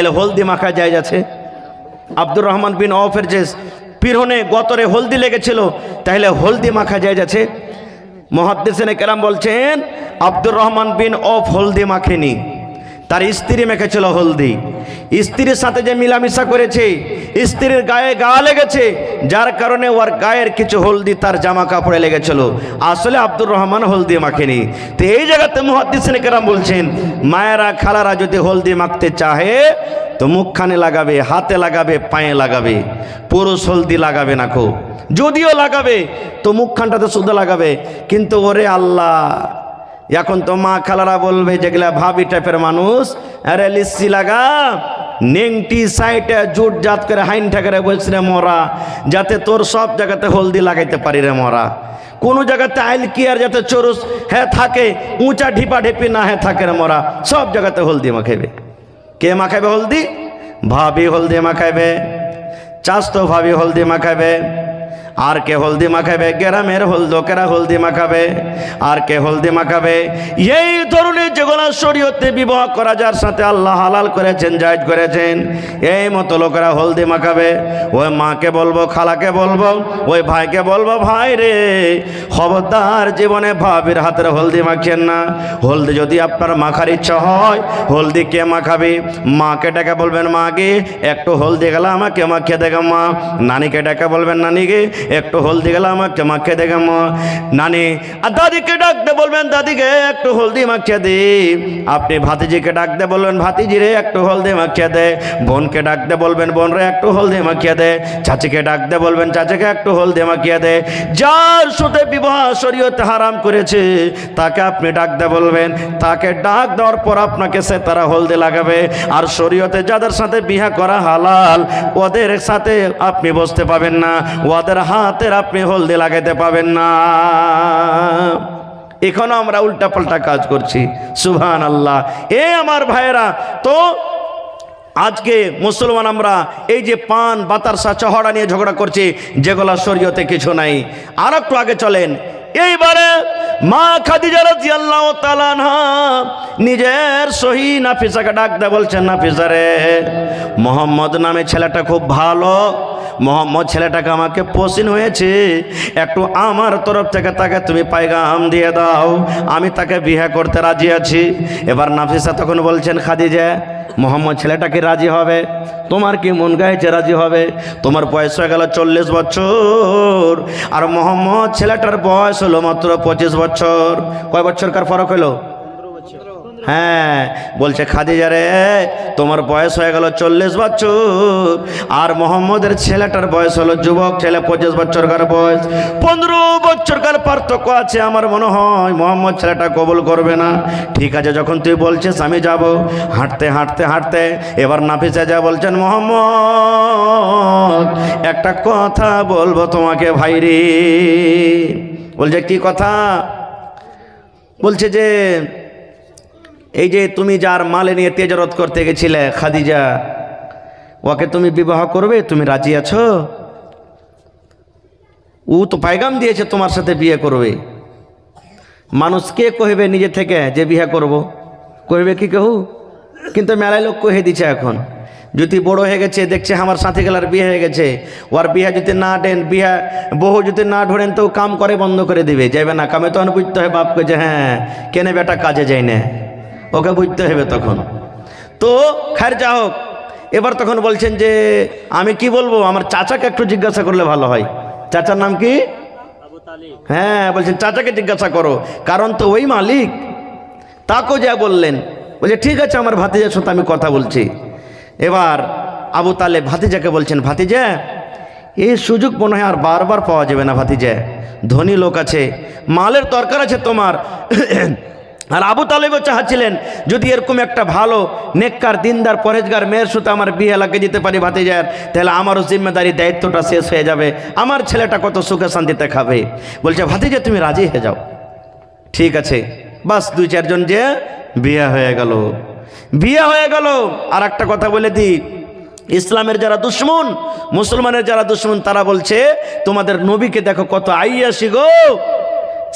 তাহলে হলদি মাখা জায়েজ আছে। আব্দুর রহমান বিন আওফের যে পিরহনে গতরে হলদি লেগেছিল, তাহলে হলদি মাখা জায়েজ আছে। মুহাদ্দিসিনে কেরাম বলছেন আব্দুর রহমান বিন আওফ হলদি মাখেনি, তার স্ত্রী মেখেছিল হলদি। স্ত্রীর সাথে যে মিলামিশা করেছে, স্ত্রীর গায়ে গা লেগেছে, যার কারণে ওর গায়ের কিছু হলদি তার জামা কাপড়ে লেগেছিল। আসলে আব্দুর রহমান হলদি মাখেনি। তো এই জায়গাতে মুহাদ্দিসিনে কেরাম বলছেন মায়েরা খালারা যদি হলদি মাখতে চাহে তো মুখখানে লাগাবে, হাতে লাগাবে, পায়ে লাগাবে, পুরুষ হলদি লাগাবে না। যদিও লাগাবে তো মুখখানটাতে শুধু লাগাবে। কিন্তু ওরে আল্লাহ, এখন তো মা খালারা বলবে যেগুলা ভাবি টাইপের মানুষ, আরে লিচ্ছি লাগা, নেংটি সাইটে জুট জাত করে হাইন ঠাকারে বলছি রে মরা, যাতে তোর সব জায়গাতে হলদি লাগাইতে পারি রে মরা। কোনো জায়গাতে আইল কি আর যাতে চরুস হ্যাঁ থাকে, উঁচা ঢিপা ঢিপি না হ্যাঁ থাকে রে মরা, সব জায়গাতে হলদি মাখাইবে। কে মাখাইবে হলদি? ভাবি হলদি মাখাইবে, চাস্তো ভাবি হলদি মাখাইবে। আর কে হলদি মাখাবে? গ্রামের লোকেরা হলদি মাখাবে। আর কে হলদি মাখাবে? এই ধরনের যেগুলো শরীয়তে বিবাহ করা যার সাথে আল্লাহ হালাল করেছেন, জায়েজ করেছেন, এই মতো লোকেরা হলদি মাখাবে। ওই মাকে বলবো, খালাকে বলবো, ওই ভাইকে বলবো, ভাই রে খবরদার জীবনে ভাবির হাতের হলদি মাখিয়েন না। হলদি যদি আপনার মাখার ইচ্ছা হয়, হলদি কে মাখাবে? মাকে ডেকে বলবেন, মাকে একটু হলদি গেলে আমাকে মাখিয়ে দেখে মা। নানিকে ডেকে বলবেন, নানিকে একটু হলদি গেলে আমাকে মাখিয়ে দেখে মা। নানি আর দাদিকে ডাকতে বলবেন, দাদিকে একটু হলদি মাখিয়ে দে। আপনি ভাতিজিকে ডাকতে বলবেন, ভাতিজিরে একটু হলদি মাখিয়ে দে। বোনকে ডাকতে বলবেন, বোন রে একটু হলদি মাখিয়ে দে। চাচিকে ডাকতে বলবেন, চাচিকে একটু হলদি মাখিয়ে দে। যার সাথে বিবাহ শরীয়তে হারাম করেছে তাকে আপনি ডাকতে বলবেন, তাকে ডাক দেওয়ার পর আপনাকে সে তারা হলদি লাগাবে। আর শরীয়তে যাদের সাথে বিয়ে করা হালাল ওদের সাথে আপনি বসতে পাবেন না, ওদের হাতের আপনি হলদি লাগাইতে পাবেন না। এখনো আমরা উল্টা পাল্টা কাজ করছি। সুবহানাল্লাহ। এ আমার ভাইয়েরা, তো আজকে মুসলমান আমরা এই যে পান বাতাসা চহড়া নিয়ে ঝগড়া করছি, যেগুলো শরীয়তে কিছু নাই। আর একটু আগে চলেন। এইবারে মা খাদিজা রাদিয়াল্লাহু তাআলা আনহা নিজের সহি নাফিসাকে ডাক দেয়, বলছেন, নাফিসা রে, মোহাম্মদ নামে ছেলেটা খুব ভালো, মোহাম্মদ ছেলেটাকে আমাকে পছন্দ হয়েছে, একটু আমার তরফ থেকে তাকে তুমি পায়গাম দিয়ে দাও, আমি তাকে বিয়ে করতে রাজি আছি। এবার নাফিসা তখন বলছেন, খাদিজা মোহাম্মদ ছেলেটাকে রাজি হবে? তোমার কি মন গাইছে রাজি হবে? তোমার বয়স হয়ে গেল 40 বছর, আর মোহাম্মদ ছেলেটার বয়স হলো মাত্র 25 বছর। কয় বছরকার ফরক হলো? হ্যাঁ, বলছে খাদিজা রে, তোমার বয়স হয়ে গেল 40 বছর, আর মোহাম্মদের ছেলেটার বয়স হলো যুবক ছেলে, 25 বছরকার বয়স, 15 বছরকার পার্থক্য আছে। আমার মনে হয় মোহাম্মদ ছেলেটা কবুল করবে না। ঠিক আছে, যখন তুই বলছিস আমি যাব। হাঁটতে হাঁটতে হাঁটতে এবার নাফিসা যা বলছেন, মোহাম্মদ একটা কথা বলবো তোমাকে ভাইরে। বলছে, কি কথা? বলছে যে এই যে তুমি যার মালে নিয়ে তেজারত করতে গেছিলে খাদিজা, ওকে তুমি বিবাহ করবে? তুমি রাজি আছো? ও তো পায়গাম দিয়েছে তোমার সাথে বিয়ে করবে। মানুষ কে কহিবে নিজে থেকে যে বিয়ে করব? কহিবে কি কেউ? কিন্তু মেলায় লোক কহে দিচ্ছে এখন। যদি বড় হয়ে গেছে, দেখছে আমার সাথী গেলার বিয়ে হয়ে গেছে, ওর বিয়ে যদি না দেন, বিয়ে বহু যদি না ঢোড়েন তো কাম করে বন্ধ করে দিবে, যাবে না কামে। তখন বুঝতে হয় বাপকে যে হ্যাঁ কেনে বেটা কাজে যায় না, ওকে বুঝতে হবে তখন। তো খায়ের যা হোক, এবার তখন বলছেন যে আমি কি বলবো, আমার চাচাকে একটু জিজ্ঞাসা করলে ভালো হয়। চাচার নাম কি? হ্যাঁ, বলছেন চাচাকে জিজ্ঞাসা করো, কারণ তো ওই মালিক। তাকেও যা বললেন, বলছে ঠিক আছে আমার ভাতিজার সাথে আমি কথা বলছি। এবার আবু তালেব ভাতিজাকে বলছেন, ভাতিজা এই সুযোগ মনে হয় আর বারবার পাওয়া যাবে না। ভাতিজা ধনী লোক আছে, মালের দরকার আছে তোমার। আর আবু তালেবও চাচ্ছিলেন যদি এরকম একটা ভালো নেককার দিনদার পরেজগার মেয়ের সাথে আমার বিয়ে লাগিয়ে দিতে পারি ভাতিজার, তাহলে আমারও জিম্মেদারি দায়িত্বটা শেষ হয়ে যাবে, আমার ছেলেটা কত সুখে শান্তিতে খাবে। বলছে ভাতিজা তুমি রাজি হয়ে যাও। ঠিক আছে, বাস 2-4 জন যে বিয়ে হয়ে গেল, বিয়ে হয়ে গেল। আর একটা কথা বলে দিই, ইসলামের যারা দুশ্মন, মুসলমানের যারা দুশ্মন, তারা বলছে তোমাদের নবীকে দেখো কত আইয়াসি গো,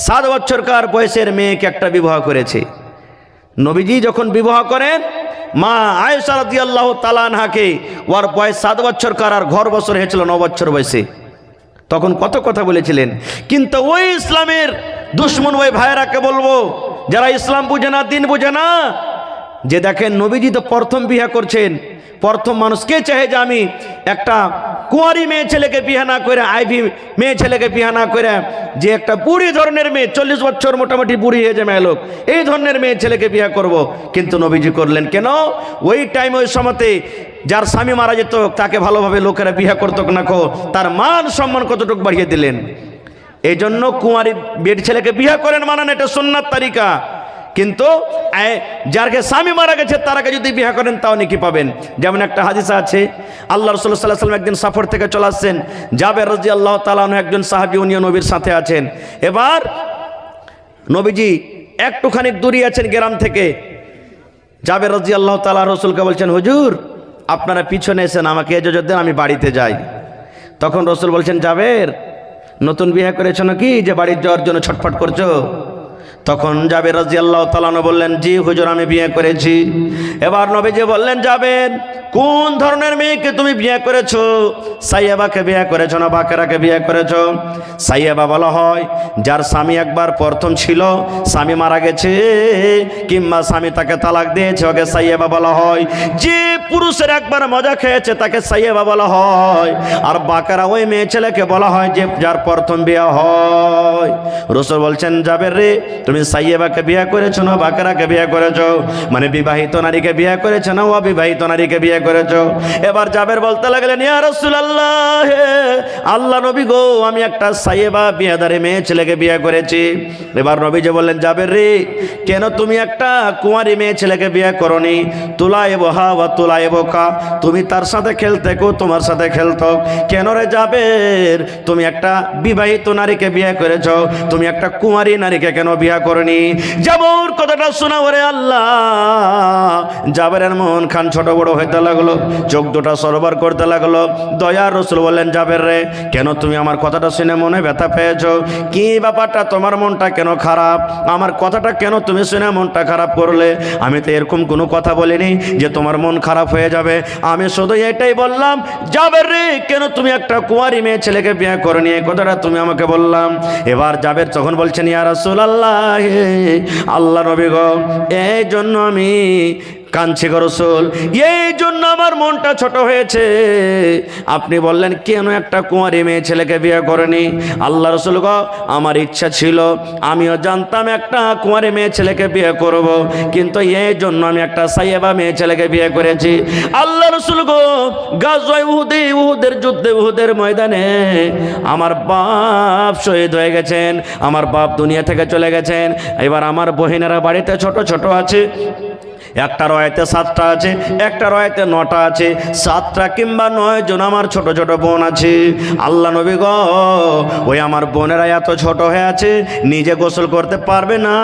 7 বছরকার বয়সের মেয়েকে একটা বিবাহ করেছে। নবীজি যখন বিবাহ করেন, মা আয়েশা রাদিয়াল্লাহু তাআলা আনহাকে ওর বয়স 7 বছর আর ঘর বছর হয়েছিল 9 বছর বয়সে, তখন কত কথা বলেছিলেন। কিন্তু ওই ইসলামের দুশ্মন ওই ভাইরাকে বলবো, যারা ইসলাম বুঝে না, দিন বুঝে না, যে দেখেন নবীজি তো প্রথম বিয়ে করছেন, প্রথম মানুষ কে চাহে যে আমি একটা কুঁয়ারি মেয়ে ছেলেকে বিয়ে না করে, আইভি মেয়ে ছেলেকে বিয়ে না করে, যে একটা বুড়ি ধরনের মেয়ে 40 বছর মোটামুটি বুড়ি হয়ে যায় মেয়ে লোক, এই ধরনের মেয়ে ছেলেকে বিয়ে করব, কিন্তু নবীজি করলেন কেন? ওই টাইম ওই সময়তে যার স্বামী মারা যেত তাকে ভালোভাবে লোকেরা বিয়ে করতো না, তার মান সম্মান কতটুকু বাড়িয়ে দিলেন। এই জন্য কুঁয়ারি বেড ছেলেকে বিয়ে করেন মানান, এটা সুন্নাত তারিকা। কিন্তু যারকে স্বামী মারা গেছে তারাকে যদি বিয়ে করেন তাও নাকি পাবেন। যেমন একটা হাদিসা আছে, আল্লাহ রাসূল সাল্লাল্লাহু আলাইহি ওয়াসাল্লাম একদিন সফর থেকে চলে আসছেন, জাবের রাদিয়াল্লাহু তাআলা আনহু একজন সাহাবী, উনিও নবীর সাথে আছেন। এবার নবীজি একটুখানি দূরে আছেন গ্রাম থেকে, জাবের রাদিয়াল্লাহু তাআলা রাসূলকে বলছেন, হুজুর আপনারা পিছনে এসেন, আমাকে ইজাজত দেন, আমি বাড়িতে যাই। তখন রাসূল বলছেন, জাবের নতুন বিয়ে করেছো নাকি যে বাড়ি যাওয়ার জন্য ছটফট করছো? তখন জাবের রাদিয়াল্লাহু তাআলা বললেন, জি হুজুর আমি বিয়ে করেছি। এবার নবীজি বললেন, যাবের কোন ধরনের মেয়েকে তুমি বিয়ে করেছো? সাইয়াবাকে বিয়ে করেছো না বাকেরাকে বিয়ে করেছো? সাইয়াবা বলা হয় যার স্বামী একবার প্রথম ছিল, স্বামী মারা গেছে কিংবা স্বামী তাকে তালাক দিয়েছে, ওকে সাইয়াবা বলা হয়। যে পুরুষের একবার মজা খেয়েছে তাকে সাইয়াবা বলা হয়। আর বাকেরা ওই মেয়ে ছেলেকে বলা হয় যে যার প্রথম বিয়ে হয়। রাসূল বলছেন, যাবের রে তুমি সাইয়াবাকে বিয়ে করেছো না বাকেরাকে বিয়ে করেছো? মানে বিবাহিত নারীকে বিয়ে করেছো না অবিবাহিত নারীকে বিয়ে করেছো? এবার জাবের বলতে লাগলেন, ইয়া রাসূলুল্লাহ, আল্লাহ নবী গো, আমি একটা সাইয়াবা বিয়েদারি মেয়ে ছেলেকে বিয়ে করেছি। এবার নবীজি বললেন, জাবের রে কেন তুমি একটা কুঁয়ারি মেয়ে ছেলেকে বিয়ে করনি? তুলাইবহা ওয়া তুলাইবকা, তুমি তার সাথে খেলতে কো তোমার সাথে খেলতো। কেন রে জাবের তুমি একটা বিবাহিত নারীকে বিয়ে করেছো, তুমি একটা কুঁয়ারি নারীকে কেন বিয়ে করনি? জাবর কথাটা শোনা ওরে আল্লাহ, জাবেরের মন খান ছোট বড় হইতে লাগলো, চোখ দুটা সরবার করতে লাগলো। দয়ার রাসূল বললেন, জাবের রে কেন তুমি আমার কথাটা শুনে মনে ব্যথা পেয়েছো? কি ব্যাপারটা, তোমার মনটা কেন খারাপ? আমার কথাটা কেন তুমি শুনে মনটা খারাপ করলে? আমি তো এরকম কোনো কথা বলিনি যে তোমার মন খারাপ হয়ে যাবে। আমি শুধু এটাই বললাম, জাবের রে কেন তুমি একটা কুঁয়ারি মেয়ে ছেলেকে বিয়ে করনি, এই কথাটা তুমি আমাকে বললাম। এবার জাবের তখন বলছেন, ইয়া রাসূলুল্লাহ, আল্লাহ নবী গো, এই জন্য আমি কাঁদছি গো রাসূল, এই জন্য আমার মনটা ছোট হয়েছে। আপনি বললেন কেন একটা কুঁয়ারি মেয়ে ছেলেকে বিয়ে করেনি? আল্লাহ রাসূল গো, আমার ইচ্ছা ছিল, আমিও জানতাম একটা কুঁয়ারি মেয়ে ছেলেকে বিয়ে করব, কিন্তু এই জন্য আমি একটা সাইয়াবা মেয়ে ছেলেকে বিয়ে করেছি। আল্লাহ রাসূল গো, গাজওয়ায়ে উহুদে, উহুদের যুদ্ধে, উহুদের ময়দানে আমার বাপ শহীদ হয়ে গেছেন, আমার বাপ দুনিয়া থেকে চলে গেছেন। এবার আমার বহিনেরা বাড়িতে ছোট ছোট আছে, একটা রয়েতে 7টা আছে, একটা রয়েতে 9টা আছে, 7টা কিংবা 9 জন আমার ছোট ছোট বোন আছে। আল্লাহ নবী গো, ওই আমার বোনেরা এত ছোট হয়ে আছে, নিজে গোসল করতে পারবে না,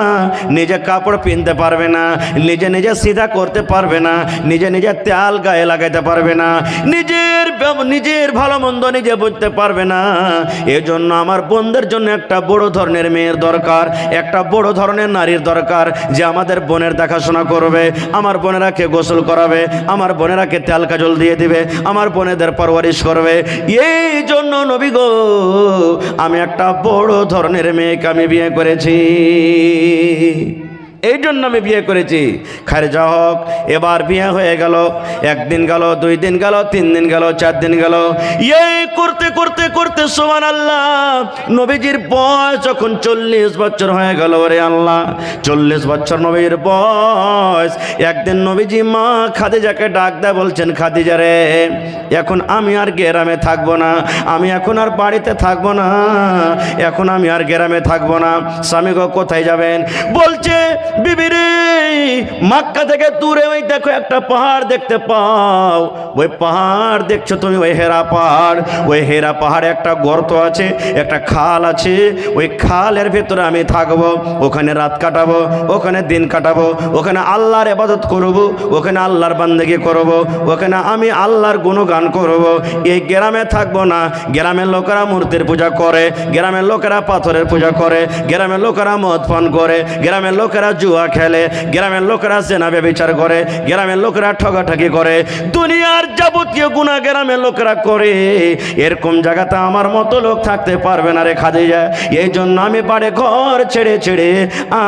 নিজে কাপড় পিনতে পারবে না, নিজে নিজে সিধা করতে পারবে না, নিজে নিজে তেল গায়ে লাগাইতে পারবে না, নিজের ভালো মন্দ নিজে বুঝতে পারবে না। এজন্য আমার বোনদের জন্য একটা বড় ধরনের মেয়ের দরকার, একটা বড় ধরনের নারীর দরকার, যে আমাদের বোনের দেখাশোনা করবে, আমার বোনেরাকে গোসল করাবে, আমার বোনেরাকে তেল কাজল দিয়ে দিবে, আমার বোনেদের পরওয়ারিশ করবে। এই জন্য নবী গো, আমি একটা বড় ধরনের মেয়েকে আমি বিয়ে করেছি, এই জন্য আমি বিয়ে করেছি। খারে যা হোক, এবার বিয়ে হয়ে গেল, 1 দিন গেল, 2 দিন গেল, 3 দিন গেল, 4 দিন গেল, এই করতে করতে করতে সুবহানাল্লাহ, নবীজির বয়স যখন 40 বছর হয়ে গেল, ওরে আল্লাহ 40 বছর নবীর বয়স। একদিন নবীজি মা খাদিজাকে ডাক দেয়, বলছেন, খাদিজা রে, এখন আমি আর গ্রামে থাকবো না, আমি এখন আর বাড়িতে থাকবো না, এখন আমি আর গ্রামে থাকবো না। স্বামী গো কোথায় যাবেন? বলছে, বিবি রে, মক্কা থেকে দূরে ওই দেখো একটা পাহাড় দেখতে পাও, ওই পাহাড় দেখছো তুমি, ওই হেরা পাহাড়, ওই হেরা পাহাড়ে একটা গর্ত আছে, একটা খাল আছে, ওই খালের ভেতরে আমি থাকবো, ওখানে রাত কাটাবো, ওখানে দিন কাটাবো, ওখানে আল্লাহর ইবাদত করব, ওখানে আল্লাহর বান্দেগি করব, ওখানে আমি আল্লাহর গুণগান করব। এই গ্রামে থাকবো না, গ্রামের লোকেরা মূর্তির পূজা করে, গ্রামের লোকেরা পাথরের পূজা করে, গ্রামের লোকেরা মদ পান করে, গ্রামের লোকেরা জুয়া খেলে, গ্রামের লোকেরা জেনা ব্যভিচার করে, গ্রামের লোকেরা ঠগাঠকি করে, দুনিয়ার যাবতীয় গুনাহ গ্রামের লোকেরা করে। এরকম জায়গাতে আমার মতো লোক থাকতে পারবে না রে খাদিজা। এই জন্য আমি বাড়ি ঘর ছেড়ে ছেড়ে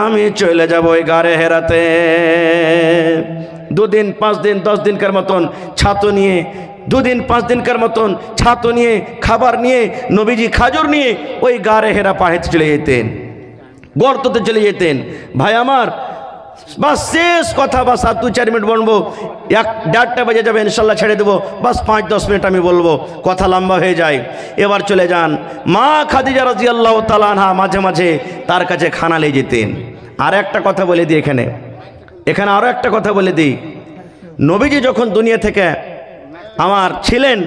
আমি চলে যাব ওই গাড়ে হেরাতে। 2 দিন 5 দিন 10 দিনকার মতন ছাত্র নিয়ে, 2 দিন 5 দিনকার মতন ছাত্র নিয়ে, খাবার নিয়ে, নবীজি খাজুর নিয়ে ওই গাড়ে হেরা পাহাড়ে চলে যেতেন, গর্ততে চলে যেতেন। ভাই আমার, বাস শেষ কথা, বাস আর 2-4 মিনিট বলবো, 1-1:30 বাজে যাবে ইনশাল্লাহ, ছেড়ে দেবো। বাস 5-10 মিনিট আমি বলবো, কথা লম্বা হয়ে যায়। এবার চলে যান, মা খাদিজা রাদিয়াল্লাহু তাআলা আনহা মাঝে মাঝে তার কাছে খানা নিয়ে যেতেন। আর একটা কথা বলে দিই এখানে আরও একটা কথা বলে দিই, নবীজি যখন দুনিয়া থেকে আমার ছিলেন,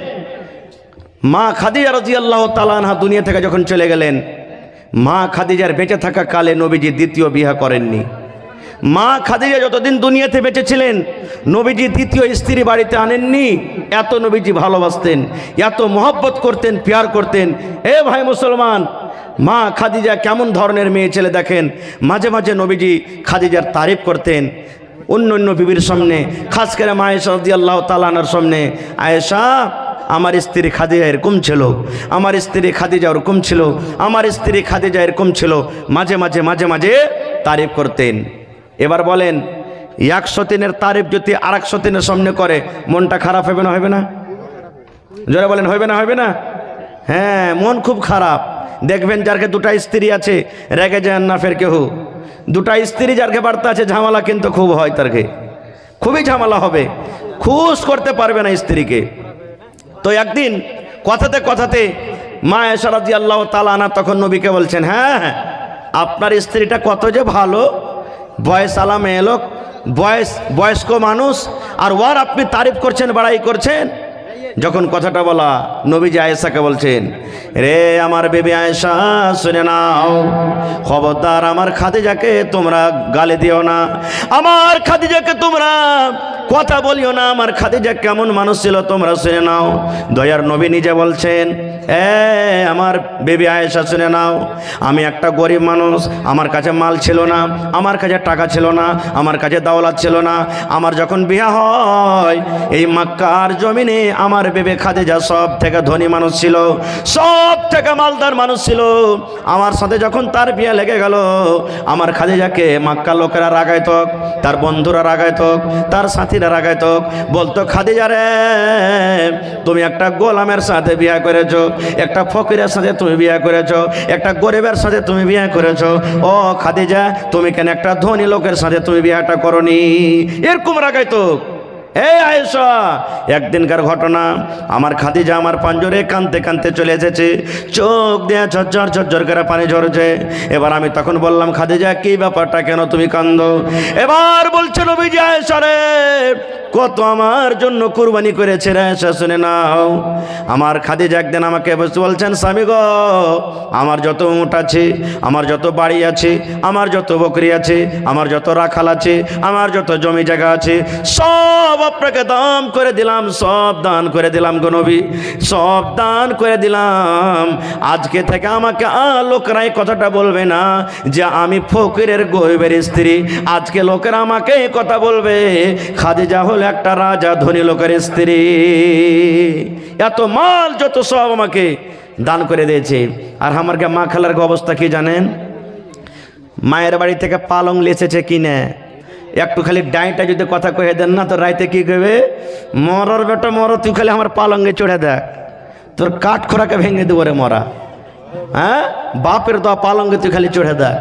মা খাদিজা রাদিয়াল্লাহু তাআলা আনহা দুনিয়া থেকে যখন চলে গেলেন, মা খাদিজার বেঁচে থাকা কালে নবীজি দ্বিতীয় বিবাহ করেননি। মা খাদিজা যতদিন দুনিয়াতে বেঁচে ছিলেন, নবীজি দ্বিতীয় স্ত্রী বাড়িতে আনেননি। এত নবীজি ভালোবাসতেন, এত মহব্বত করতেন, প্যার করতেন। এ ভাই মুসলমান, মা খাদিজা কেমন ধরনের মেয়ে ছেলে দেখেন। মাঝে মাঝে নবীজি খাদিজার তারিফ করতেন অন্য অন্য বিবির সামনে, খাস করে মা আয়েশা রাদিয়াল্লাহু তাআলা আনহার সামনে। আয়েশা, আমার স্ত্রী খাদিজা এরকম ছিল, আমার স্ত্রী খাদিজা ওরকম ছিল, আমার স্ত্রী খাদিজা এরকম ছিল, মাঝে মাঝে মাঝে মাঝে তারিফ করতেন। এবার বলেন, 100 দিনের তারিফ যদি 100 দিনের সামনে করে, মনটা খারাপ হবে না? হবে না? জোরে বলেন, হবে না? হবে না? হ্যাঁ, মন খুব খারাপ। দেখবেন যারকে 2টা স্ত্রী আছে, রেগে যান না ফের কেউ। 2টা স্ত্রী যারকে বাড়তে আছে, ঝামেলা কিন্তু খুব হয়, তারকে খুবই ঝামেলা হবে, খুশ করতে পারবে না স্ত্রীকে। তো একদিন কথাতে কথাতে মা আয়েশা রাদিয়াল্লাহু তাআলা আনহা তখন নবীকে বলছেন, হ্যাঁ, আপনার স্ত্রীটা কত যে ভালো, বয়স আলা মেয়ে লোক, বয়স্ক মানুষ, আর ওর আপনি তারিফ করছেন, বাড়াই করছেন। যখন কথাটা বলা, নবীজি আয়েশাকে বলছেন, রে আমার বেবি আয়েশা, শুনে নাও, খবরদার আমার খাদিজাকে তোমরা গালি দিও না, আমার খাদিজাকে তোমরা কথা বলিও না। আমার খাদিজা কেমন মানুষ ছিল তোমরা শুনে নাও। দয়ার নবী নিজে বলছেন, আমার বেবি আয়েশা শুনে নাও, আমি একটা গরিব মানুষ, আমার কাছে মাল ছিল না, আমার কাছে টাকা ছিল না, আমার কাছে দৌলত ছিল না। আমার যখন বিয়ে হয়, এই মক্কার জমিনে আমার বেবি খাদিজা সব থেকে ধনী মানুষ ছিল, সব থেকে মালদার মানুষ ছিল। আমার সাথে যখন তার বিয়ে লেগে গেল, আমার খাদিজাকে মক্কার লোকেরা রাগাইত, তার বন্ধুরা রাগাইত, তার সাথীরা রাগাইত, বলতো, খাদিজা রে, তুমি একটা গোলামের সাথে বিয়ে করেছো, একটা ফকিরের সাথে তুমি বিয়ে করেছো, একটা গরিবের সাথে তুমি বিয়ে করেছো। ও খাদিজা, তুমি কেন একটা ধনী লোকের সাথে তুমি বিয়েটা করনি? এরকম রাগাইতো। এই আয়েশা, একদিনকার ঘটনা, আমার খাদিজা আমার পাঞ্জরে কাঁদতে কাঁদতে চলে এসেছে, চোখ দিয়ে ঝরঝর ঝরঝর করে পানি ঝরছে। এবার আমি তখন বললাম, খাদিজা কি ব্যাপারটা, কেন তুমি কাঁদো? এবার বলছে নবীজি, আয়েশা রে, কত আমার জন্য কুরবানি করেছে রে আয়েশা, শুনে নাও। আমার খাদিজা একদিন আমাকে বলছেন, স্বামী গো, আমার যত উট আছে, আমার যত বাড়ি আছে, আমার যত বকরি আছে, আমার যত রাখাল আছে, আমার যত জমি জায়গা আছে, সব আপনাকে দান করে দিলাম, সব দান করে দিলাম গো নবী, সব দান করে দিলাম। আজকে থেকে আমাকে লোকেরাই কথাটা বলবে না যে আমি ফকিরের গরিবের স্ত্রী। আজকে লোকেরা আমাকে কথা বলবে, খাদিজা হলো একটা রাজা ধনী লোকের স্ত্রী। এত মাল যত সব আমাকে দান করে দিয়েছে। আর আমার মা খালার অবস্থা কি জানেন? মায়ের বাড়ি থেকে পালং লেচেছে কিনে, একটু খালি ডাইটা যদি কথা কয়ে দেন না, তো রাইতে কি করবে, মরার বেটা মর, তুই খালি আমার পালঙ্গে চড়ে দেখ, তোর কাঠ খোরাকে ভেঙে দেবো রে মরা। হ্যাঁ, বাপের দেওয়া পালঙ্গে তুই খালি চড়ে দেখ।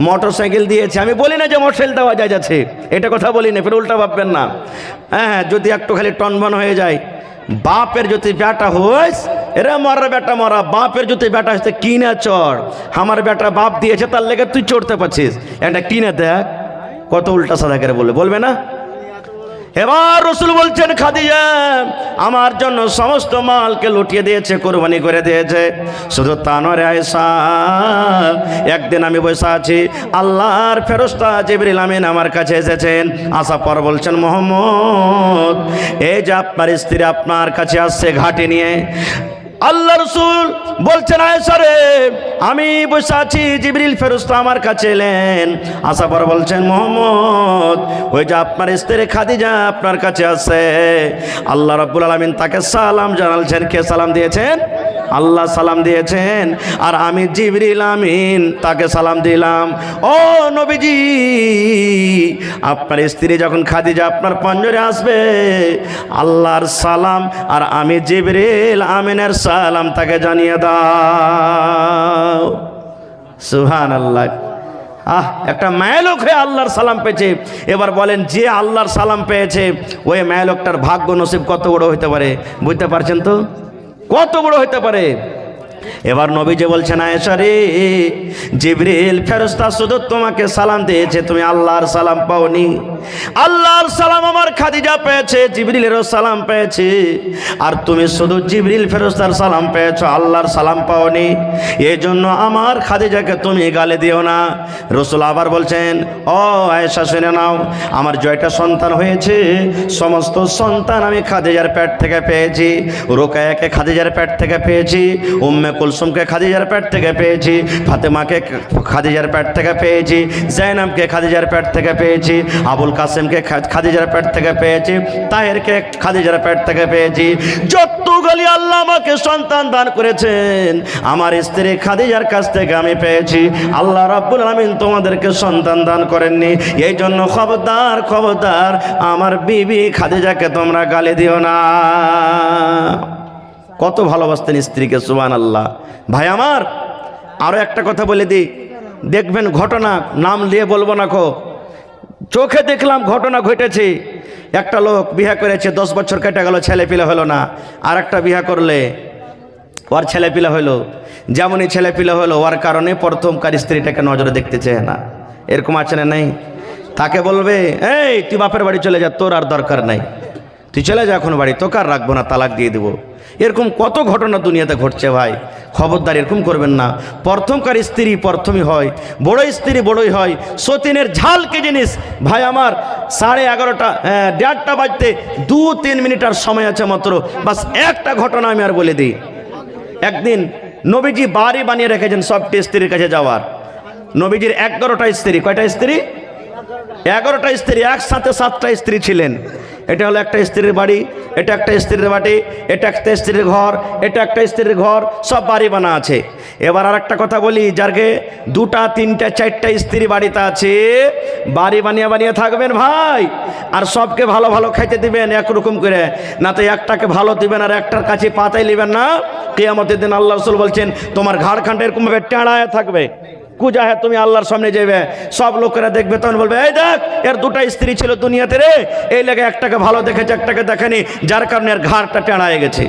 মোটর সাইকেল দিয়েছে, আমি বলি না যে মোটরসাইকেল দেওয়া যায় যাচ্ছে, এটা কথা বলি না, ফের উল্টা ভাববেন না। হ্যাঁ, যদি একটু খালি টনবন হয়ে যায়, বাপের যদি বেটা হইস, এরা মরার বেটা মরা, বাপের যদি বেটা হয়েছে কিনে চড়। আমার বেটা বাপ দিয়েছে, তার লেগে তুই চড়তে পারছিস, একটা কিনে দেখ। কত উল্টা সাদা করে বলবে না? এবার রাসূল বলছেন, খাদিজা আমার জন্য সমস্ত মালকে লুটিয়ে দিয়েছে, কুরবানি করে দিয়েছে। শুধু তা নয় আয়েশা, একদিন আমি বসে আছি, আল্লাহর ফেরেশতা জিবরিল আমিন আমার কাছে এসেছেন। আসার পর বলছেন, মুহাম্মদ, এই যে আপনার স্ত্রী আপনার কাছে আসছে ঘাটে নিয়ে। আল্লাহ রাসূল বলছেন, আয়েশা রে, আমি বসে আছি, জিবরিল ফেরেশতা আমার কাছে এলেন, আসার পর বলছেন মুহাম্মদ ওই যে আপনার স্ত্রী খাদিজা আপনার কাছে আছে। আল্লাহ রাব্বুল আলামিন তাকে সালাম জানালছেন। কে সালাম দিয়েছেন? আল্লাহ সালাম দিয়েছেন, আর আমি জিবরিল আমিন তাকে সালাম দিলাম। ও নবীজি, আপনার স্ত্রী যখন খাদিজা আপনার পঞ্জরে আসবে, আল্লাহর সালাম আর আমি জিবরিল আমিনের সালাম তাকে জানিয়ে দাও। সুবহানাল্লাহ। একটা মায়ালোক হয়ে আল্লাহর সালাম পেয়েছে। এবার বলেন, যে আল্লাহর সালাম পেয়েছে ওই মায়ালোকটার ভাগ্য নসিব কত বড় হতে পারে? বুঝতে পারছেন তো কত বড় হতে পারে? এবার নবীজি বলছেন, আয়েশা রে, জিবরিল ফেরেশতা শুধু তোমাকে সালাম দিয়েছে, তুমি আল্লাহর সালাম পাওনি। আল্লাহর সালাম আমার খাদিজা পেয়েছে, জিবরিলেরও সালাম পেয়েছে, আর তুমি শুধু জিবরিল ফেরেশতার সালাম পেয়েছো, আল্লাহর সালাম পাওনি। এই জন্য আমার খাদিজাকে তুমি গালি দিও না। রাসূল আবার বলছেন, ও আয়েশা শুনে নাও, আমার জয়টা সন্তান হয়েছে, সমস্ত সন্তান আমি খাদিজার পেট থেকে পেয়েছি। রুকায়াকে খাদিজার পেট থেকে পেয়েছি, উম্মে কুলসুমকে খাদিজার পেট থেকে পেয়েছি, ফাতেমাকে খাদিজার পেট থেকে পেয়েছি, জাইনাবকে খাদিজার পেট থেকে পেয়েছি, আবুল কাসেমকে খাদিজার পেট থেকে পেয়েছি, তাহেরকে খাদিজার পেট থেকে পেয়েছি। যতগুলি আল্লাহ আমাকে সন্তান দান করেছেন, আমার স্ত্রী খাদিজার কাছ থেকে আমি পেয়েছি। আল্লাহ রাব্বুল আলামিন তোমাদেরকে সন্তান দান করেননি। এই জন্য খবরদার খবরদার আমার বিবি খাদিজাকে তোমরা গালি দিও না। কত ভালোবাসতেন স্ত্রীকে, সুবহানাল্লাহ। ভাই আমার, আরও একটা কথা বলে দিই, দেখবেন ঘটনা, নাম নিয়ে বলবো না, চোখে দেখলাম ঘটনা ঘটেছে। একটা লোক বিয়ে করেছে, 10 বছর কেটে গেল, ছেলে পিলে হলো না। আর একটা বিয়ে করলে ওর ছেলে পিলে হলো। যেমনই ছেলে পিলে হলো, ওর কারণে প্রথমকার স্ত্রীটাকে নজরে দেখতে চায় না। এরকম আছে না? নেই? তাকে বলবে, এই তুই বাপের বাড়ি চলে যা, তোর আর দরকার নাই, তুই চলে যা এখন বাড়ি, তোকে আর রাখবো না, তালাক দিয়ে দেবো। এরকম কত ঘটনা দুনিয়াতে ঘটছে ভাই। খবরদার এরকম করবেন না। প্রথমকার স্ত্রী প্রথমই হয়, বড় স্ত্রী বড়ই হয়। সতীনের ঝাল কি জিনিস ভাই আমার? 11:30 1:30 বাজতে 2-3 মিনিটের সময় আছে মাত্র। বাস একটা ঘটনা আমি আর বলে দিই। একদিন নবীজি বাড়ি বানিয়ে রেখেছেন সবটি স্ত্রীর কাছে যাওয়ার। নবীজির 11টা স্ত্রী। কয়টা স্ত্রী? 11টা স্ত্রী, একসাথে 7টা স্ত্রী ছিলেন। এটা হলো একটা স্ত্রীর বাড়ি, এটা একটা স্ত্রীর বাড়ি, এটা একটা স্ত্রীর ঘর, এটা একটা স্ত্রীর ঘর, সব বাড়ি বানা আছে। এবার আর একটা কথা বলি, যারকে 2টা 3টা 4টা স্ত্রী বাড়িতে আছে, বাড়ি বানিয়ে বানিয়ে থাকবেন ভাই, আর সবকে ভালো ভালো খাইতে দিবেন একরকম করে, না তো একটাকে ভালো দিবেন আর একটার কাছে পাতাই নেবেন না। কিয়ামতের দিন আল্লাহ রাসূল বলছেন, তোমার ঘাড়খানটা এরকমভাবে টেঁড়ায় থাকবে, কুজা হ্যাঁ তুমি আল্লাহর সামনে যাবে, সব লোকেরা দেখবে, তখন বলবে, এই দেখ এর 2টা স্ত্রী ছিল দুনিয়াতে রে, এই লেগে একটাকে ভালো দেখেছে একটাকে দেখেনি, যার কারণে এর ঘাড়টা টেঁড়ায় গেছে।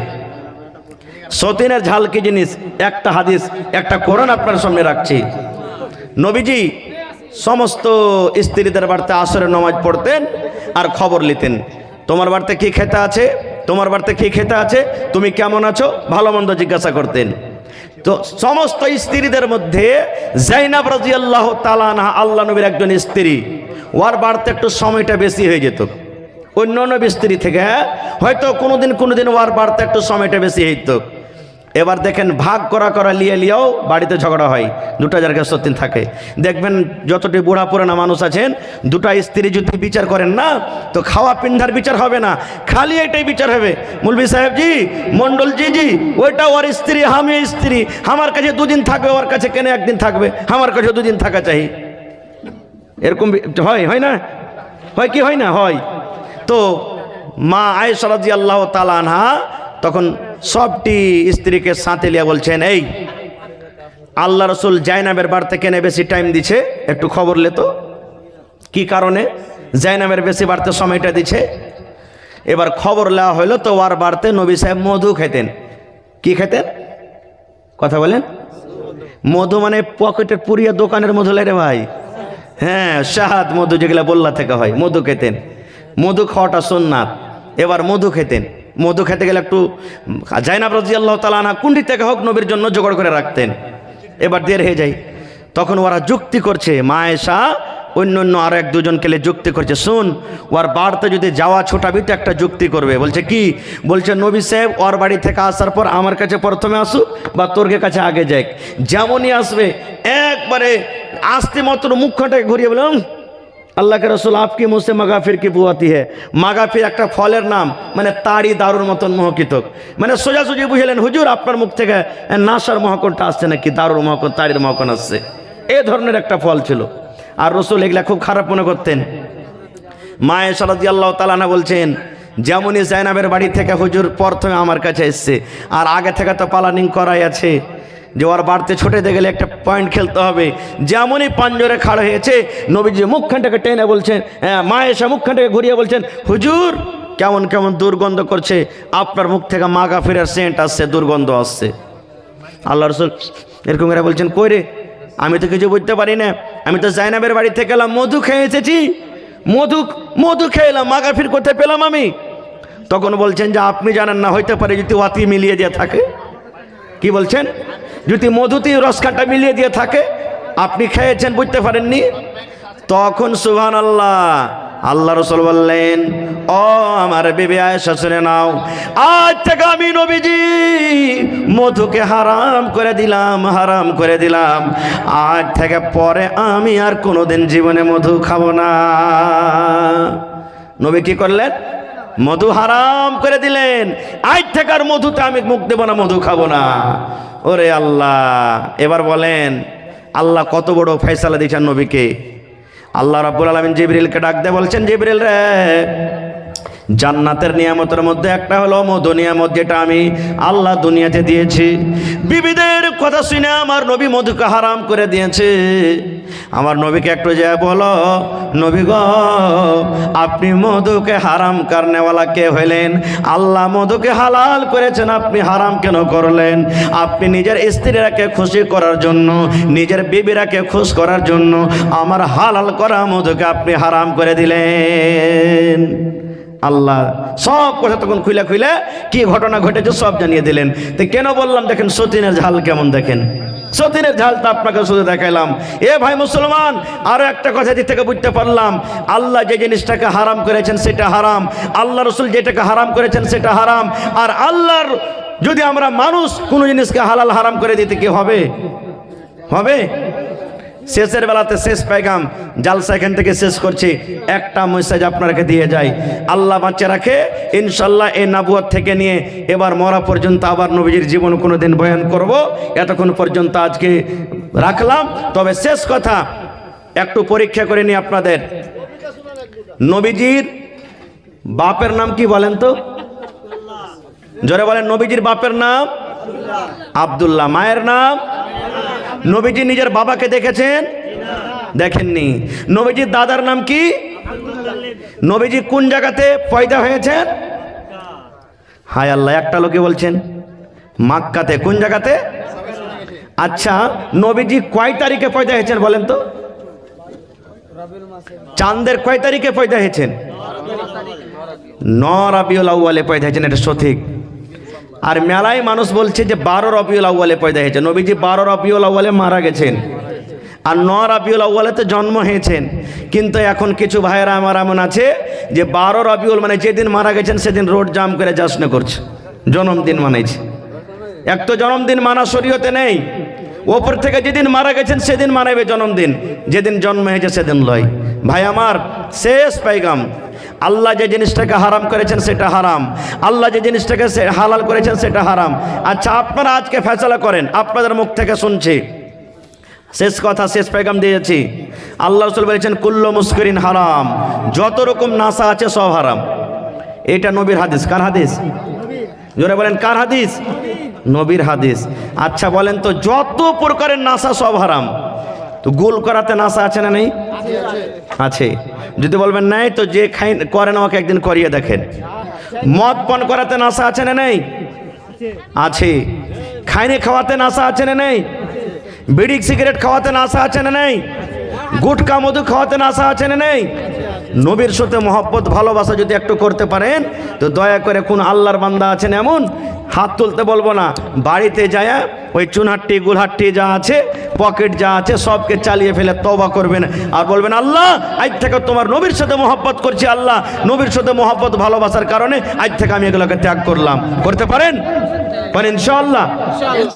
সতীনের ঝাল কি জিনিস? একটা হাদিস, একটা কোরআন আপনার সামনে রাখছি। নবীজি সমস্ত স্ত্রীদের বাড়িতে আসরের নামাজ পড়তেন আর খবর নিতেন, তোমার বাড়িতে কি খেতে আছে, তোমার বাড়িতে কি খেতে আছে, তুমি কেমন আছো, ভালো মন্দ জিজ্ঞাসা করতেন। তো সমস্ত স্ত্রীদের মধ্যে জাইনাব রাদিয়াল্লাহু তাআলা আনহা আল্লাহ নবীর একজন স্ত্রী, ওর বাড়িতে একটু সময়টা বেশি হয়ে যেত অন্য অন্য স্ত্রী থেকে। হয়তো কোনোদিন ওর বাড়িতে একটু সময়টা বেশি হইত। এবার দেখেন ভাগ করা লিয়েও বাড়িতে ঝগড়া হয়, 2টা জায়গায় সত্যি থাকে। দেখবেন যতটি বুড়া পুরানা মানুষ আছেন, 2টা স্ত্রী যদি বিচার করেন না, তো খাওয়া পিন্ধার বিচার হবে না, খালি এটাই বিচার হবে, মৌলভী সাহেব জি, মন্ডল জি, ওইটা ওর স্ত্রী, আমি স্ত্রী, আমার কাছে 2 দিন থাকবে, ওর কাছে কেন 1 দিন থাকবে, আমার কাছে 2 দিন থাকা চাই। এরকম হয় না? হয় কি হয় না? হয়। তো মা আয়েশা রাদিয়াল্লাহু তাআলা আনহা তখন সবটি স্ত্রীকে সাথে লিয়া বলছেন, এই আল্লাহ রাসূল জাইনাবের বাড়িতে কেন বেশি টাইম দিছে, একটু খবর লে তো, কি কারণে জাইনাবের বেশি বাড়তে সময়টা দিছে। এবার খবর নেওয়া হইলো, তো ওর বাড়িতে নবী সাহেব মধু খেতেন। কি খেতেন? কথা বলেন। মধু মানে পকেটের পুরিয়া দোকানের মধু রে ভাই, হ্যাঁ, শাহাদ মধু যেগুলা বল্লা থেকে হয়, মধু খেতেন। মধু খাওয়াটা সুন্নাত। এবার মধু খেতেন। মধু খেতে গেলে একটু জাইনাব রাদিয়াল্লাহু তাআলা আনহা কুন্ডি থেকে হোক নবীর জন্য জোগাড় করে রাখতেন। এবার দের হয়ে যায়, তখন ওরা যুক্তি করছে, মা আয়েশা অন্য অন্য আরো এক দুজনকে যুক্তি করছে, শুন ওর বাড়িতে যদি যাওয়া ছোটাবি তো একটা যুক্তি করবে। বলছে কি? বলছে নবী সাহেব ওর বাড়ি থেকে আসার পর আমার কাছে প্রথমে আসুক বা তোর কাছে আগে যাক, যেমনই আসবে একবারে আসতে মাত্র মুখটাকে ঘুরিয়ে বললাম, আল্লাহ কে রসুল আপকি মুসে মাগাফির কি বুয়াতি হে। মাগাফির একটা ফলের নাম, মানে তাড়ি দারুর মতন মহকিত, মানে সোজাসুজি বুঝলেন হুজুর আপনার মুখ থেকে নাসার মহকনটা আসছে নাকি দারুর মহকন, তাড়ির মহকন আসছে, এই ধরনের একটা ফল ছিল। আর রসুল এগুলা খুব খারাপ মনে করতেন। মা আয়েশা রাদিয়াল্লাহু তাআলা আনহা বলছেন, যেমনই জাইনাবের বাড়ি থেকে হুজুর প্রথমে আমার কাছে এসছে, আর আগে থেকে তো প্ল্যানিং করাই আছে যে ওর বাড়িতে ছুটে গেলে একটা পয়েন্ট খেলতে হবে। যেমনই পাঞ্জরে খাড়া হয়েছে নবীজি মুখখানটাকে টেনে বলছেন, হ্যাঁ মা আয়েশা মুখখানটাকে ঘুরিয়ে বলছেন, হুজুর কেমন কেমন দুর্গন্ধ করছে, আপনার মুখ থেকে মাগাফিরের সেন্ট আসছে, দুর্গন্ধ আসছে। আল্লাহ রসুল এরকম করে বলছেন, কই রে? আমি তো কিছু বুঝতে পারি না, আমি তো জাইনাবের বাড়ি থেকে এলাম, মধু খেয়ে এসেছি, মধু খেয়ে এলাম, মাগাফির করতে পেলাম আমি। তখন বলছেন যে আপনি জানেন না, হইতে পারে যদি ওয়াতি মিলিয়ে দিয়ে থাকে। কি বলছেন? যদি মধুতে রসখানটা মিলিয়ে দিয়ে থাকে, আপনি খেয়েছেন বুঝতে পারেননি। তখন সুবহানাল্লাহ, আল্লাহ রাসূল বললেন, ও আমার বিবি আয়েশা শুনে নাও, আজ থেকে আমি নবীজি মধুকে হারাম করে দিলাম, আজ থেকে পরে আমি আর কোনোদিন জীবনে মধু খাবো না। নবী কি করলেন? মধু হারাম করে দিলেন, আজ থেকে আর মধুতে আমি মুখ দেব না, মধু খাবো না। ওরে আল্লাহ! এবার বলেন আল্লাহ কত বড় ফয়সালা দিয়েছেন নবীকে। আল্লাহ রাব্বুল আলামিন জিবরিলকে ডাক দিয়ে বলছেন, জিবরিল রে, জান্নাতের নিয়ামতের মধ্যে একটা হলো মধু নিয়ামত, যেটা আমি আল্লাহ দুনিয়াতে দিয়েছি। বিবিদের কথা শুনে আমার নবী মধুকে হারাম করে দিয়েছে। আমার নবীকে একটু যায় বলো, নবী গো আপনি মধুকে হারাম করনেওয়ালা কে হইলেন? আল্লাহ মধুকে হালাল করেছেন, আপনি হারাম কেন করলেন? আপনি নিজের স্ত্রীরাকে খুশি করার জন্য, নিজের বিবিরাকে খুশ করার জন্য আমার হালাল করা মধুকে আপনি হারাম করে দিলেন। আল্লাহ সব কথা তখন খুলে কি ঘটনা ঘটেছে সব জানিয়ে দিলেন। তো কেন বললাম, দেখেন সতীনের ঝাল কেমন, দেখেন সতীনের ঝালটা আপনাকে শুধু দেখাইলাম। এ ভাই মুসলমান, আরো একটা কথা দিক থেকে বুঝতে পারলাম, আল্লাহ যে জিনিসটাকে হারাম করেছেন সেটা হারাম, আল্লাহ রসুল যেটাকে হারাম করেছেন সেটা হারাম। আর আল্লাহর যদি আমরা মানুষ কোনো জিনিসকে হালাল হারাম করে দিতে কি হবে? শেষের বেলাতে শেষ পেগাম জালসা এখান থেকে শেষ করছি, একটা মেসেজ আপনাকে দিয়ে যাই, আল্লাহ বাঁচিয়ে রাখে ইনশাল্লাহ এই নবুয়ত থেকে নিয়ে এবার মরা পর্যন্ত আবার নবীজির জীবন কোনোদিন বয়ান করব। এতক্ষণ পর্যন্ত আজকে রাখলাম। তবে শেষ কথা একটু পরীক্ষা করে নিই আপনাদের, নবীজির বাপের নাম কি বলেন তো? জোরে বলেন। নবীজির বাপের নাম আব্দুল্লাহ, মায়ের নাম? নবীজি নিজের বাবাকে দেখেছেন? দেখেননি। নবীজির দাদার নাম কি? নবীজি কোন জায়গাতে পয়দা হয়েছেন? হায় আল্লাহ, একটা লোকে বলছেন মক্কাতে। কোন জায়গাতে? আচ্ছা, নবীজি কয় তারিখে পয়দা হয়েছেন বলেন তো? চাঁদের কয় তারিখে পয়দা হয়েছেন? 9 রবিউল আউয়ালে পয়দা হয়েছেন, এটা সঠিক। আর মেলায় মানুষ বলছে যে 12 রবিউল আউয়ালে পয়দা হয়েছে। নবীজি 12 রবিউল আউয়ালে মারা গেছেন, আর 9 রবিউল আউয়ালেতে জন্ম হয়েছেন। কিন্তু এখন কিছু ভাইয়েরা আমার এমন আছে যে 12 রবিউল মানে যেদিন মারা গেছেন সেদিন রোড জাম করে জশ্ন করছে, জন্মদিন মানাইছে। এক তো জন্মদিন মানা শরীয়তে নেই, ওপর থেকে যেদিন মারা গেছেন সেদিন মানাবে জন্মদিন, যেদিন জন্ম হয়েছে সেদিন লয়। ভাই আমার, শেষ পেগাম, আল্লাহ যে জিনিসটাকে হারাম করেছেন সেটা হারাম, আল্লাহ যে জিনিসটাকে হালাল করেছেন সেটা হারাম। আচ্ছা, আপনারা আজকে ফয়সালা করেন, আপনাদের মুখ থেকে শুনছি। শেষ কথা, শেষ পেগাম দিয়েছি। আল্লাহ রাসূল বলেছেন কুল্লু মুসকিরিন হারাম, যত রকম নাশা আছে সব হারাম। এটা নবীর হাদিস। কার হাদিস? জোরে বলেন, কার হাদিস? নবীর হাদিস। আচ্ছা বলেন তো, যত প্রকারের নাশা সব হারাম, তো গোল করাতে নাশা আছে না নেই? আছে। যদি বলবেন নাই, তো যে খাই করেন আমাকে একদিন করিয়ে দেখেন। মদ পান করাতে নাশা আছে না নেই? আছে। খাইনি খাওয়াতে নাশা আছে না নেই? বিড়ি সিগারেট খাওয়াতে নাশা আছে না নেই? গুটকা মধু খাওয়াতে নাশা আছে না নেই? নবীর সাথে মহব্বত ভালোবাসা যদি একটু করতে পারেন তো দয়া করে কোন আল্লাহর বান্দা আছেন এমন, হাত তুলতে বলবো না, বাড়িতে যায় ওই চুনহাট্টি গুলহাট্টি যা আছে পকেট যা আছে সবকে চালিয়ে ফেলে তওবা করবেন আর বলবেন আল্লাহ আজ থেকে তোমার নবীর সাথে মহব্বত করছি, আল্লাহ নবীর সাথে মহব্বত ভালোবাসার কারণে আজ থেকে আমি এগুলোকে ত্যাগ করলাম। করতে পারেন? ইনশাআল্লাহ।